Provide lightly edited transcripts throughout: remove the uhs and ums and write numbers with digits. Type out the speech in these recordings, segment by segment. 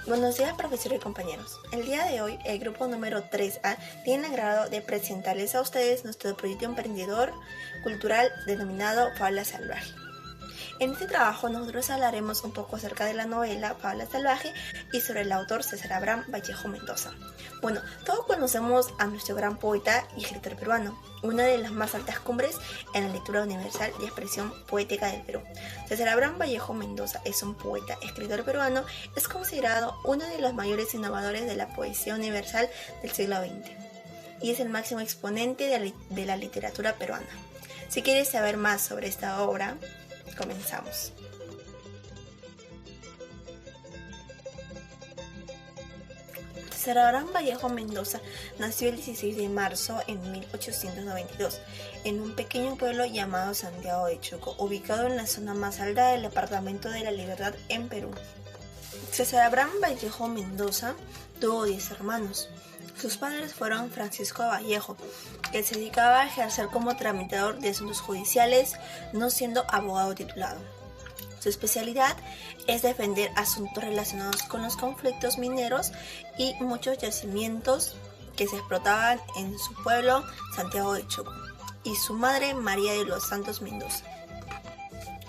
Buenos días, profesor y compañeros. El día de hoy, el grupo número 3A tiene el agrado de presentarles a ustedes nuestro proyecto emprendedor cultural denominado Fábula Salvaje. En este trabajo nosotros hablaremos un poco acerca de la novela Fábula Salvaje y sobre el autor César Abraham Vallejo Mendoza. Bueno, todos conocemos a nuestro gran poeta y escritor peruano, una de las más altas cumbres en la lectura universal y expresión poética del Perú. César Abraham Vallejo Mendoza es un poeta, escritor peruano, es considerado uno de los mayores innovadores de la poesía universal del siglo XX y es el máximo exponente de la literatura peruana. Si quieres saber más sobre esta obra, comenzamos. César Abraham Vallejo Mendoza nació el 16 de marzo en 1892 en un pequeño pueblo llamado Santiago de Chuco, ubicado en la zona más alta del departamento de La Libertad en Perú. César Abraham Vallejo Mendoza tuvo 10 hermanos. Sus padres fueron Francisco Vallejo, que se dedicaba a ejercer como tramitador de asuntos judiciales, no siendo abogado titulado. Su especialidad es defender asuntos relacionados con los conflictos mineros y muchos yacimientos que se explotaban en su pueblo, Santiago de Chuco, y su madre, María de los Santos Mendoza.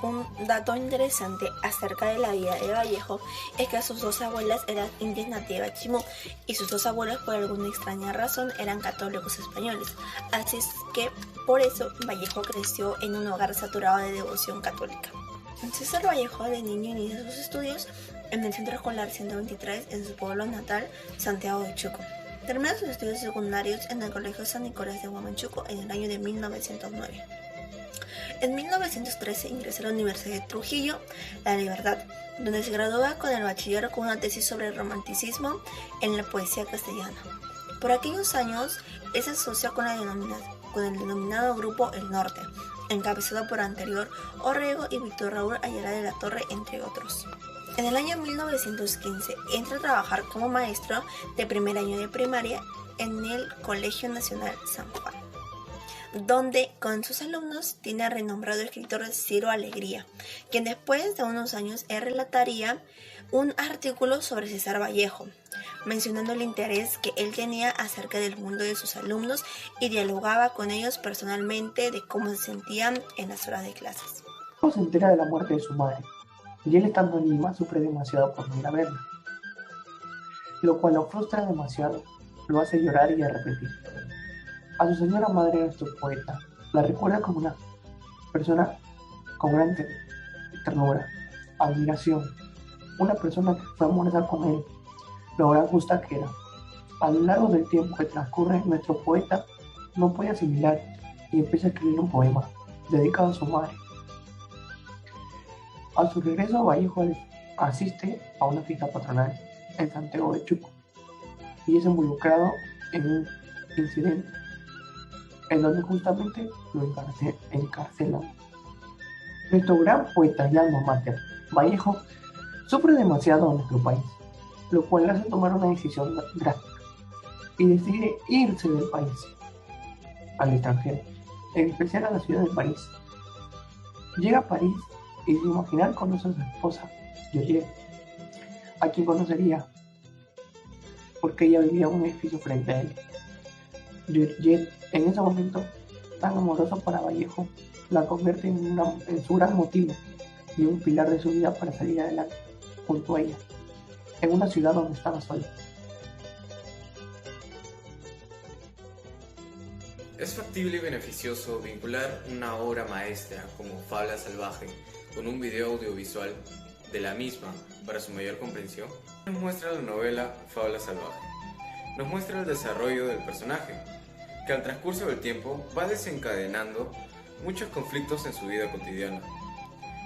Un dato interesante acerca de la vida de Vallejo es que sus dos abuelas eran indias nativas chimú y sus dos abuelos por alguna extraña razón eran católicos españoles, así es que por eso Vallejo creció en un hogar saturado de devoción católica. César Vallejo de niño inicia sus estudios en el Centro Escolar 123 en su pueblo natal, Santiago de Chuco. Termina sus estudios secundarios en el Colegio San Nicolás de Huamachuco en el año de 1909. En 1913 ingresó a la Universidad de Trujillo, La Libertad, donde se gradúa con el bachiller con una tesis sobre el romanticismo en la poesía castellana. Por aquellos años, él se asocia con el denominado Grupo El Norte, encabezado por Anterior Orrego y Víctor Raúl Ayala de la Torre, entre otros. En el año 1915 entra a trabajar como maestro de primer año de primaria en el Colegio Nacional San Juan, donde con sus alumnos tiene al renombrado escritor Ciro Alegría, quien después de unos años relataría un artículo sobre César Vallejo, mencionando el interés que él tenía acerca del mundo de sus alumnos y dialogaba con ellos personalmente de cómo se sentían en las horas de clases. Se entera de la muerte de su madre, y él estando en Lima sufre demasiado por no ir a verla, lo cual lo frustra demasiado, lo hace llorar y arrepentir. A su señora madre, nuestro poeta la recuerda como una persona con gran ternura, admiración, una persona que fue amorosa con él, lo gran justa que era. A lo largo del tiempo que transcurre, nuestro poeta no puede asimilar y empieza a escribir un poema dedicado a su madre. A su regreso, Vallejo asiste a una fiesta patronal en Santiago de Chuco y es involucrado en un incidente en donde justamente lo encarcelan. Nuestro gran poeta y alma mater, Vallejo, sufre demasiado en nuestro país, lo cual le hace tomar una decisión drástica y decide irse del país al extranjero, en especial a la ciudad de París. Llega a París y sin imaginar conoce a su esposa, Georgette, a quien conocería porque ella vivía en un edificio frente a él. Georgette, en ese momento tan amoroso para Vallejo, la convierte en su gran motivo y un pilar de su vida para salir adelante junto a ella, en una ciudad donde estaba solo. ¿Es factible y beneficioso vincular una obra maestra como Fábula Salvaje con un video audiovisual de la misma para su mayor comprensión? Nos muestra la novela Fábula Salvaje. Nos muestra el desarrollo del personaje, que al transcurso del tiempo va desencadenando muchos conflictos en su vida cotidiana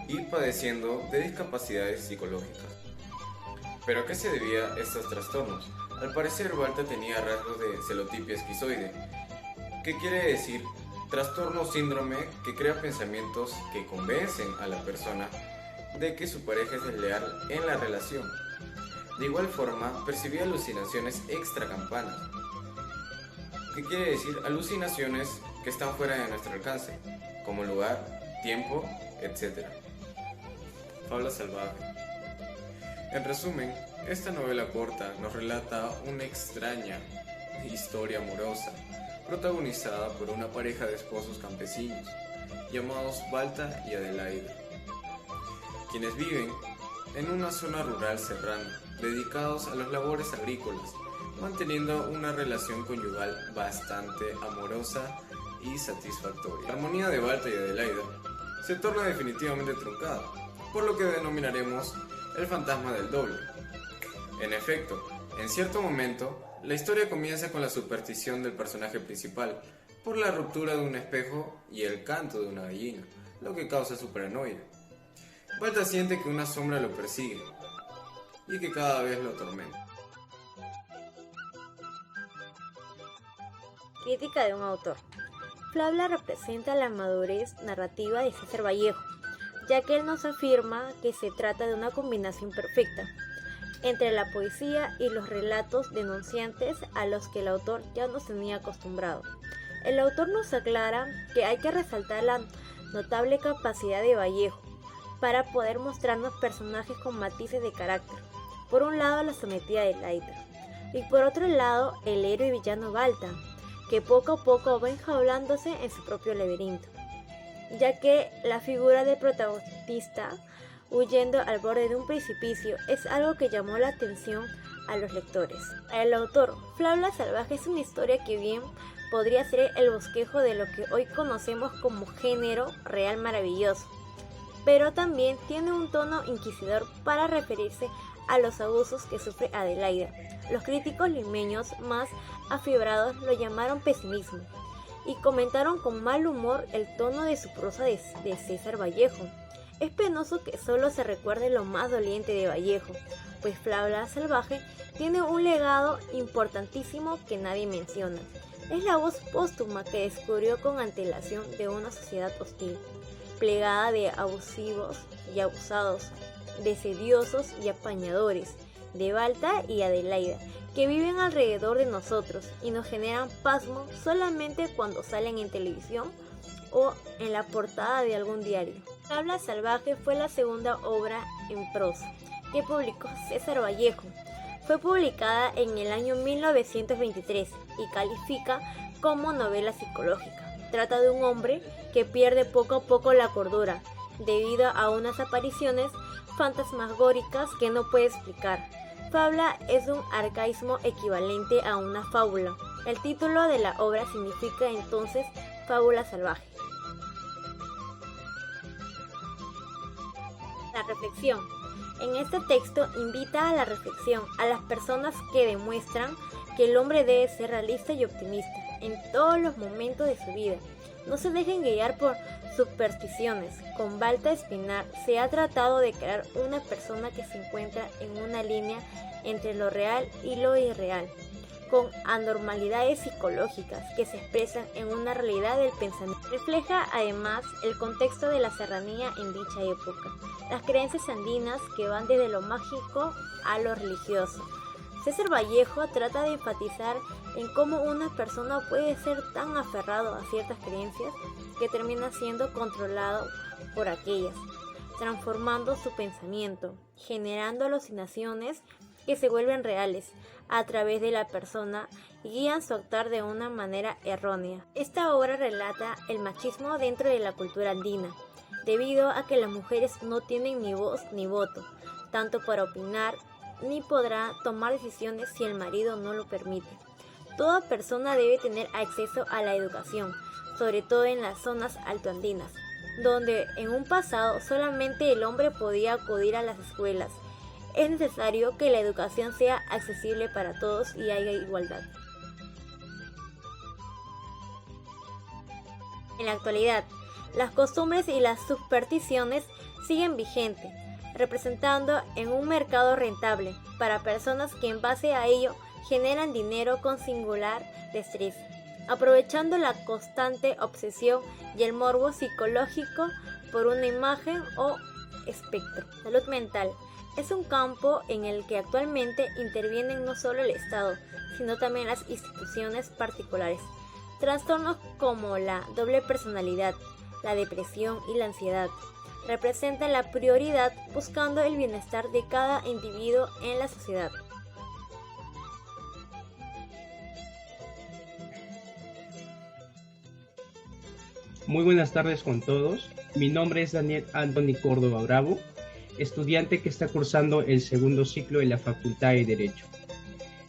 y padeciendo de discapacidades psicológicas. ¿Pero a qué se debía estos trastornos? Al parecer, Balta tenía rasgos de celotipia esquizoide, que quiere decir trastorno o síndrome que crea pensamientos que convencen a la persona de que su pareja es desleal en la relación. De igual forma, percibía alucinaciones extracampanas, que quiere decir alucinaciones que están fuera de nuestro alcance, como lugar, tiempo, etc. Fábula Salvaje. En resumen, esta novela corta nos relata una extraña historia amorosa, protagonizada por una pareja de esposos campesinos, llamados Balta y Adelaida, quienes viven en una zona rural serrana, dedicados a las labores agrícolas, manteniendo una relación conyugal bastante amorosa y satisfactoria. La armonía de Balta y Adelaida se torna definitivamente truncada, por lo que denominaremos el fantasma del doble. En efecto, en cierto momento, la historia comienza con la superstición del personaje principal por la ruptura de un espejo y el canto de una gallina, lo que causa su paranoia. Balta siente que una sombra lo persigue y que cada vez lo atormenta. Crítica de un autor. Fabla representa la madurez narrativa de César Vallejo, ya que él nos afirma que se trata de una combinación perfecta entre la poesía y los relatos denunciantes a los que el autor ya nos tenía acostumbrado. El autor nos aclara que hay que resaltar la notable capacidad de Vallejo para poder mostrarnos personajes con matices de carácter. Por un lado, la sometida de Adelaida, y por otro lado, el héroe y villano Balta, que poco a poco va enjaulándose en su propio laberinto, ya que la figura del protagonista huyendo al borde de un precipicio es algo que llamó la atención a los lectores. El autor, Fabla Salvaje, es una historia que bien podría ser el bosquejo de lo que hoy conocemos como género real maravilloso, pero también tiene un tono inquisidor para referirse a los abusos que sufre Adelaida. Los críticos limeños más afibrados lo llamaron pesimismo y comentaron con mal humor el tono de su prosa de César Vallejo. Es penoso que solo se recuerde lo más doliente de Vallejo, pues Fabla Salvaje tiene un legado importantísimo que nadie menciona. Es la voz póstuma que descubrió con antelación de una sociedad hostil, plegada de abusivos y abusados, de sediosos y apañadores, de Balta y Adelaida, que viven alrededor de nosotros y nos generan pasmo solamente cuando salen en televisión o en la portada de algún diario. Fabla Salvaje fue la segunda obra en prosa que publicó César Vallejo. Fue publicada en el año 1923 y califica como novela psicológica. Trata de un hombre que pierde poco a poco la cordura debido a unas apariciones fantasmagóricas que no puede explicar. Fabla es un arcaísmo equivalente a una fábula. El título de la obra significa entonces fábula salvaje. La reflexión. En este texto invita a la reflexión a las personas que demuestran que el hombre debe ser realista y optimista en todos los momentos de su vida. No se dejen guiar por supersticiones. Con Balta Espinar se ha tratado de crear una persona que se encuentra en una línea entre lo real y lo irreal, con anormalidades psicológicas que se expresan en una realidad del pensamiento. Refleja además el contexto de la serranía en dicha época, las creencias andinas que van desde lo mágico a lo religioso. César Vallejo trata de enfatizar en cómo una persona puede ser tan aferrado a ciertas creencias que termina siendo controlado por aquellas, transformando su pensamiento, generando alucinaciones que se vuelven reales a través de la persona y guían su actuar de una manera errónea. Esta obra relata el machismo dentro de la cultura andina, debido a que las mujeres no tienen ni voz ni voto, tanto para opinar ni podrá tomar decisiones si el marido no lo permite. Toda persona debe tener acceso a la educación, sobre todo en las zonas altoandinas, donde en un pasado solamente el hombre podía acudir a las escuelas. Es necesario que la educación sea accesible para todos y haya igualdad. En la actualidad, las costumbres y las supersticiones siguen vigentes, representando en un mercado rentable para personas que en base a ello generan dinero con singular destreza, aprovechando la constante obsesión y el morbo psicológico por una imagen o espectro. Salud mental es un campo en el que actualmente intervienen no solo el Estado, sino también las instituciones particulares. Trastornos como la doble personalidad, la depresión y la ansiedad, representan la prioridad buscando el bienestar de cada individuo en la sociedad. Muy buenas tardes con todos. Mi nombre es Daniel Anthony Córdoba Bravo, estudiante que está cursando el segundo ciclo de la Facultad de Derecho.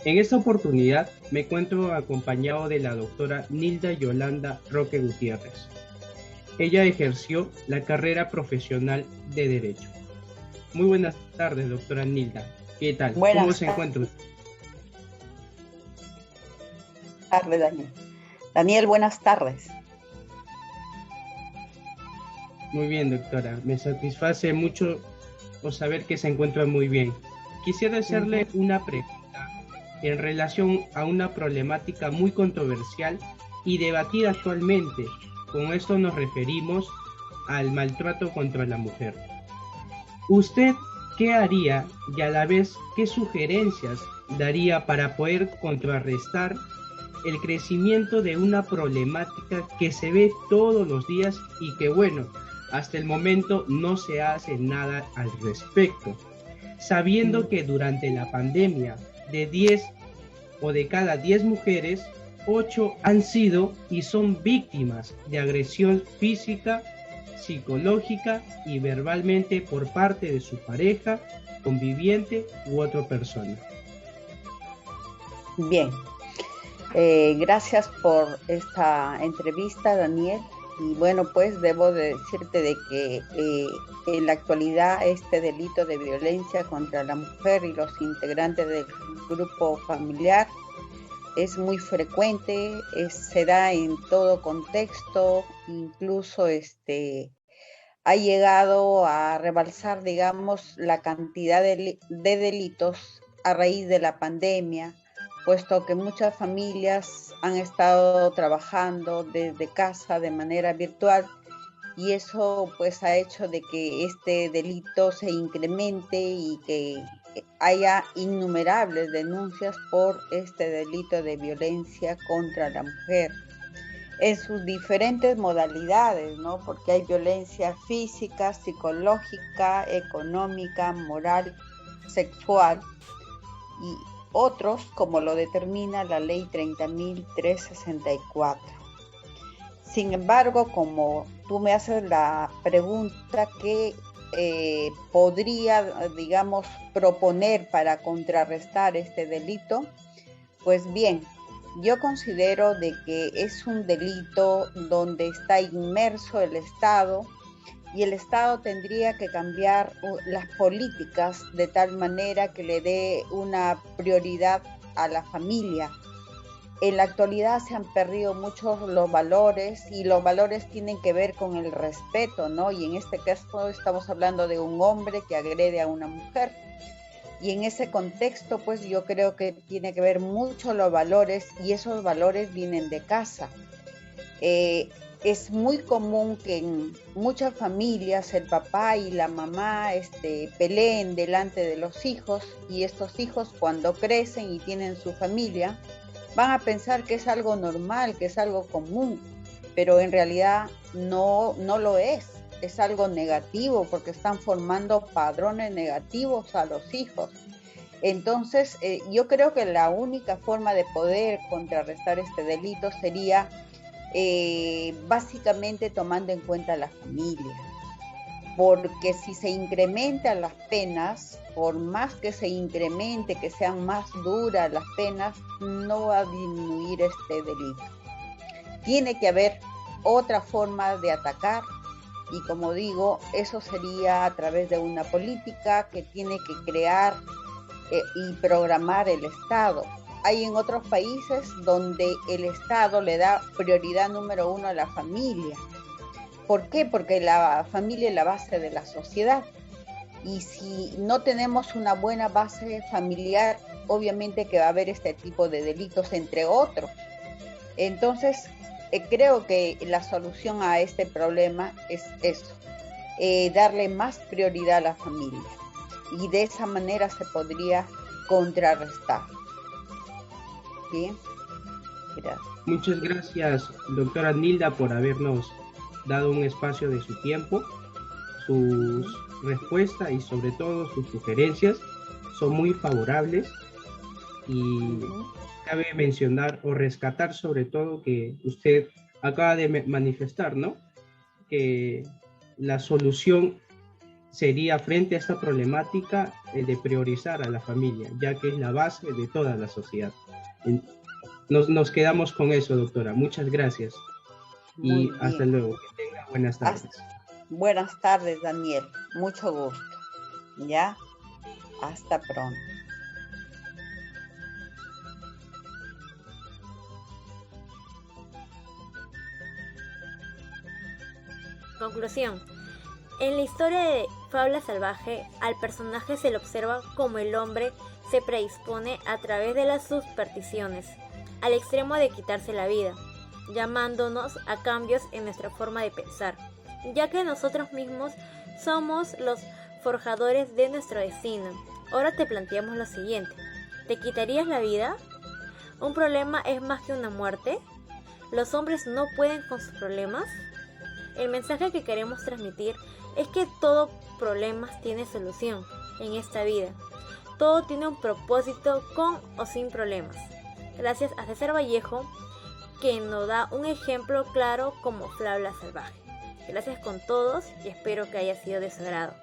En esta oportunidad me encuentro acompañado de la doctora Nilda Yolanda Roque Gutiérrez. Ella ejerció la carrera profesional de Derecho. Muy buenas tardes, doctora Nilda. ¿Qué tal? ¿Cómo se encuentra? Buenas tardes, Daniel. Daniel, buenas tardes. Muy bien, doctora. Me satisface mucho saber que se encuentra muy bien. Quisiera hacerle una pregunta en relación a una problemática muy controversial y debatida actualmente. Con esto nos referimos al maltrato contra la mujer. ¿Usted qué haría y a la vez qué sugerencias daría para poder contrarrestar el crecimiento de una problemática que se ve todos los días y que, bueno, hasta el momento no se hace nada al respecto, sabiendo que durante la pandemia de 10 o de cada 10 mujeres, 8 han sido y son víctimas de agresión física, psicológica y verbalmente por parte de su pareja, conviviente u otra persona? Bien, gracias por esta entrevista, Daniel. Y bueno, pues debo de decirte de que en la actualidad este delito de violencia contra la mujer y los integrantes del grupo familiar es muy frecuente, se da en todo contexto, incluso ha llegado a rebalsar, digamos, la cantidad de delitos a raíz de la pandemia, puesto que muchas familias han estado trabajando desde casa de manera virtual y eso pues ha hecho de que este delito se incremente y que haya innumerables denuncias por este delito de violencia contra la mujer en sus diferentes modalidades, ¿no? Porque hay violencia física, psicológica, económica, moral, sexual y otros, como lo determina la Ley 30.364. Sin embargo, como tú me haces la pregunta, ¿qué podría, digamos, proponer para contrarrestar este delito? Pues bien, yo considero de que es un delito donde está inmerso el Estado, y el Estado tendría que cambiar las políticas de tal manera que le dé una prioridad a la familia. En la actualidad se han perdido muchos los valores y los valores tienen que ver con el respeto, ¿no? Y en este caso estamos hablando de un hombre que agrede a una mujer. Y en ese contexto, pues yo creo que tiene que ver mucho los valores y esos valores vienen de casa. Es muy común que en muchas familias el papá y la mamá peleen delante de los hijos y estos hijos cuando crecen y tienen su familia van a pensar que es algo normal, que es algo común, pero en realidad no lo es. Es algo negativo porque están formando padrones negativos a los hijos. Entonces, yo creo que la única forma de poder contrarrestar este delito sería básicamente tomando en cuenta la familia, porque si se incrementan las penas, por más que se incremente, que sean más duras las penas, no va a disminuir este delito. Tiene que haber otra forma de atacar y como digo, eso sería a través de una política que tiene que crear y programar el Estado. Hay en otros países donde el Estado le da prioridad número 1 a la familia. ¿Por qué? Porque la familia es la base de la sociedad. Y si no tenemos una buena base familiar, obviamente que va a haber este tipo de delitos, entre otros. Entonces, creo que la solución a este problema es eso, darle más prioridad a la familia. Y de esa manera se podría contrarrestar. Bien, gracias. Muchas gracias, doctora Nilda, por habernos dado un espacio de su tiempo. sus respuestas y sobre todo sus sugerencias son muy favorables, y cabe mencionar o rescatar sobre todo que usted acaba de manifestar, ¿no? Que la solución sería frente a esta problemática de priorizar a la familia, ya que es la base de toda la sociedad. Nos quedamos con eso, doctora. Muchas gracias. Y hasta luego. Que tenga buenas tardes. Buenas tardes, Daniel. Mucho gusto. ¿Ya? Hasta pronto. Conclusión. En la historia de Fábula Salvaje, al personaje se le observa como el hombre se predispone a través de las supersticiones, al extremo de quitarse la vida, llamándonos a cambios en nuestra forma de pensar, ya que nosotros mismos somos los forjadores de nuestro destino. Ahora te planteamos lo siguiente: ¿te quitarías la vida? ¿Un problema es más que una muerte? ¿Los hombres no pueden con sus problemas? El mensaje que queremos transmitir es que todo problema tiene solución en esta vida. Todo tiene un propósito con o sin problemas. Gracias a César Vallejo, que nos da un ejemplo claro como Fábula Salvaje. Gracias con todos y espero que haya sido de su agrado.